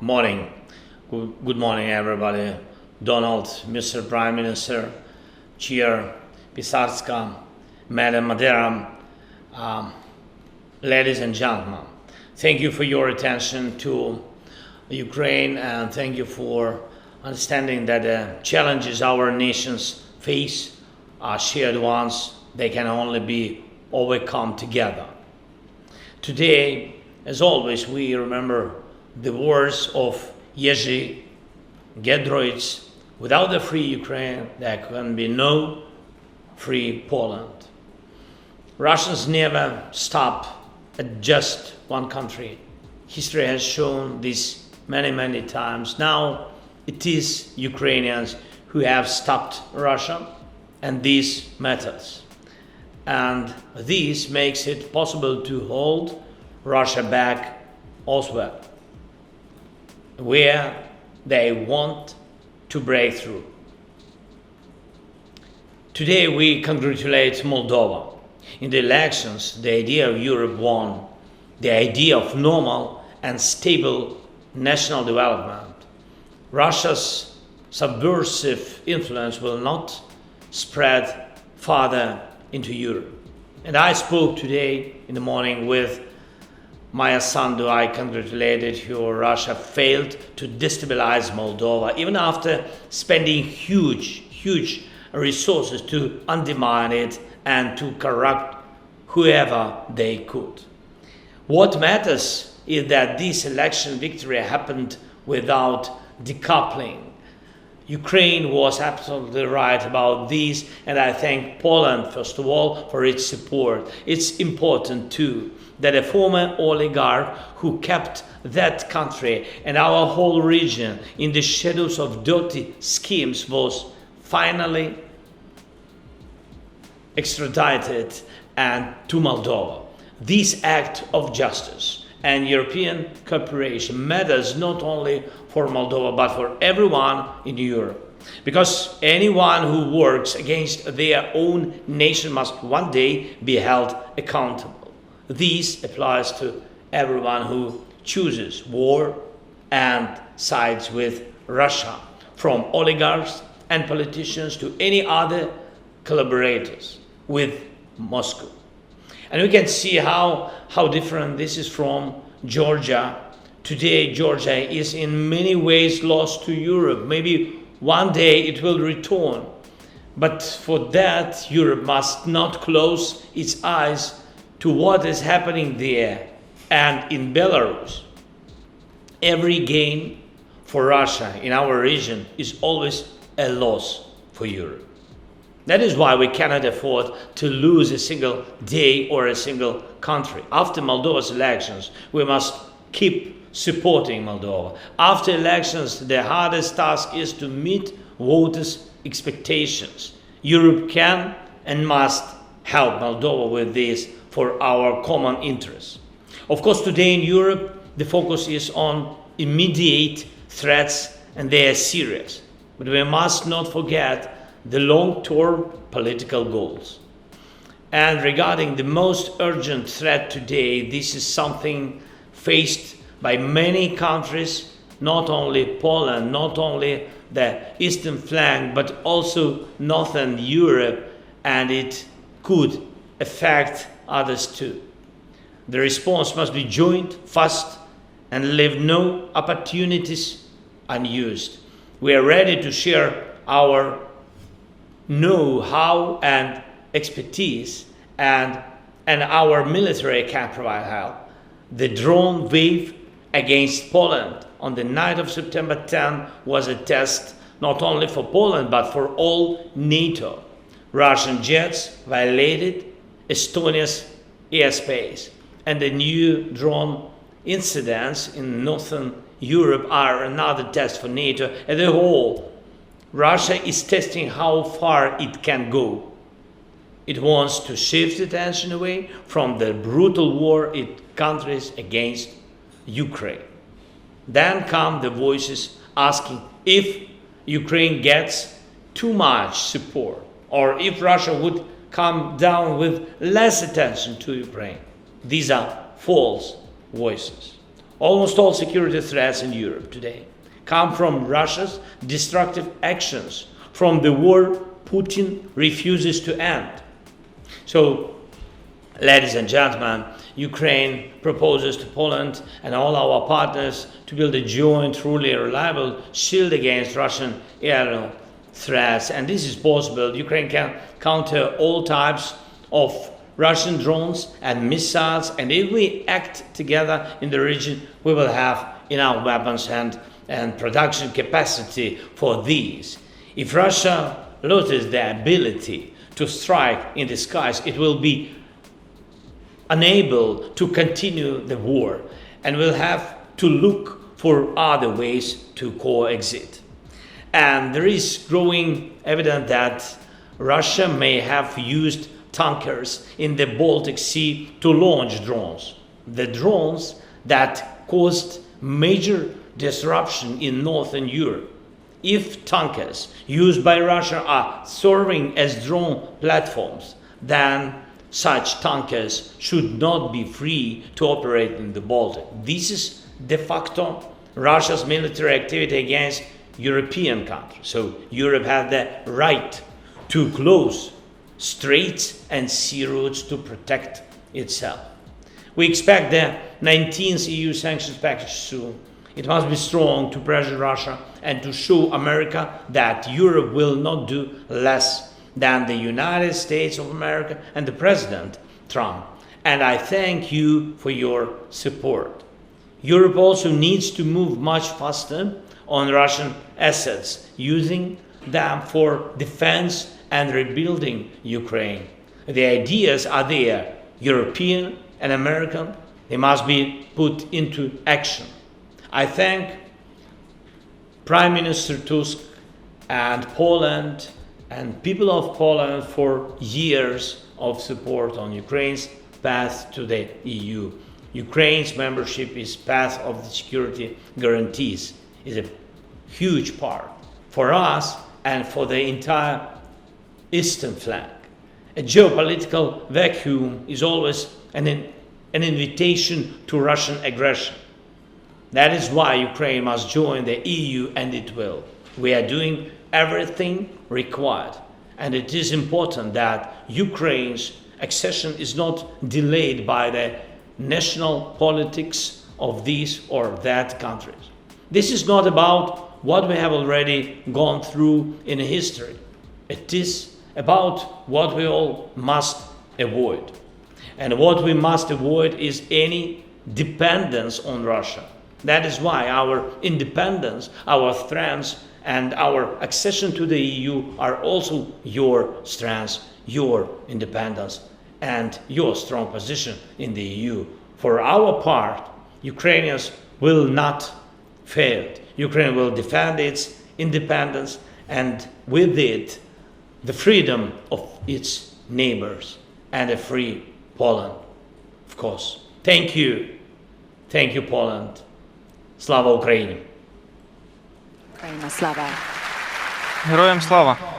Morning. Good morning, everybody. Donald, Mr. Prime Minister, Chair Pisarska, Madam Madera, ladies and gentlemen. Thank you for your attention to Ukraine, and thank you for understanding that the challenges our nations face are shared ones. They can only be overcome together. Today, as always, we remember the words of Jerzy Giedroyc: without a free Ukraine, there can be no free Poland. Russians never stop at just one country. History has shown this many times. Now it is Ukrainians who have stopped Russia, and this matters. And this makes it possible to hold Russia back elsewhere, where they want to break through. Today we congratulate Moldova. In the elections, the idea of Europe won, the idea of normal and stable national development. Russia's subversive influence will not spread farther into Europe. And I spoke today in the morning with Maya Sandu. I congratulated her. Russia failed to destabilize Moldova, even after spending huge resources to undermine it and to corrupt whoever they could. What matters is that this election victory happened without decoupling. Ukraine was absolutely right about this, and I thank Poland, first of all, for its support. It's important too that a former oligarch who kept that country and our whole region in the shadows of dirty schemes was finally extradited and to Moldova. This act of justice and European cooperation matters not only for Moldova but for everyone in Europe, because anyone who works against their own nation must one day be held accountable. This applies to everyone who chooses war and sides with Russia, from oligarchs and politicians to any other collaborators with Moscow. And we can see how different this is from Georgia. Today, Georgia is in many ways lost to Europe. Maybe one day it will return. But for that, Europe must not close its eyes to what is happening there and in Belarus. Every gain for Russia in our region is always a loss for Europe. That is why we cannot afford to lose a single day or a single country. After Moldova's elections, we must keep supporting Moldova. After elections, the hardest task is to meet voters' expectations. Europe can and must help Moldova with this for our common interests. Of course, today in Europe, the focus is on immediate threats, and they are serious. But we must not forget the long-term political goals. And regarding the most urgent threat today, this is something faced by many countries, not only Poland, not only the eastern flank, but also northern Europe, and it could affect others too. The response must be joint, fast, and leave no opportunities unused. We are ready to share our know-how and expertise, and our military can provide help. The drone wave against Poland on the night of September 10 was a test not only for Poland but for all NATO. Russian jets violated Estonia's airspace, and the new drone incidents in northern Europe are another test for NATO as a whole. Russia is testing how far it can go. It wants to shift attention away from the brutal war it countries against Ukraine. Then come the voices asking if Ukraine gets too much support, or if Russia would come down with less attention to Ukraine. These are false voices. Almost all security threats in Europe today come from Russia's destructive actions, from the war Putin refuses to end. So, ladies and gentlemen, Ukraine proposes to Poland and all our partners to build a joint, truly reliable shield against Russian aerial threats. And this is possible. Ukraine can counter all types of Russian drones and missiles, and if we act together in the region, we will have enough weapons and production capacity for these. If Russia loses the ability to strike in the skies, it will be unable to continue the war and will have to look for other ways to coexist. And there is growing evidence that Russia may have used tankers in the Baltic Sea to launch drones. The drones that caused major disruption in Northern Europe. If tankers used by Russia are serving as drone platforms, then such tankers should not be free to operate in the Baltic. This is de facto Russia's military activity against European countries. So Europe has the right to close straits and sea routes to protect itself. We expect the 19th EU sanctions package soon. It must be strong to pressure Russia and to show America that Europe will not do less than the United States of America and the President Trump. And I thank you for your support. Europe also needs to move much faster on Russian assets, using them for defense and rebuilding Ukraine. The ideas are there, European and American. They must be put into action. I thank Prime Minister Tusk and Poland and people of Poland for years of support on Ukraine's path to the EU. Ukraine's membership is path of the security guarantees is a huge part for us and for the entire eastern flank. A geopolitical vacuum is always an invitation to Russian aggression. That is why Ukraine must join the EU, and it will. We are doing everything required, and it is important that Ukraine's accession is not delayed by the national politics of these or that countries. This is not about what we have already gone through in history. It is about what we all must avoid. And what we must avoid is any dependence on Russia. That is why our independence, our strengths, and our accession to the EU are also your strengths, your independence, and your strong position in the EU. For our part, Ukrainians will not fail. Ukraine will defend its independence and with it the freedom of its neighbors and a free Poland, of course. Thank you. Thank you, Poland. Slava Ukraini! Україна, слава! Героям слава!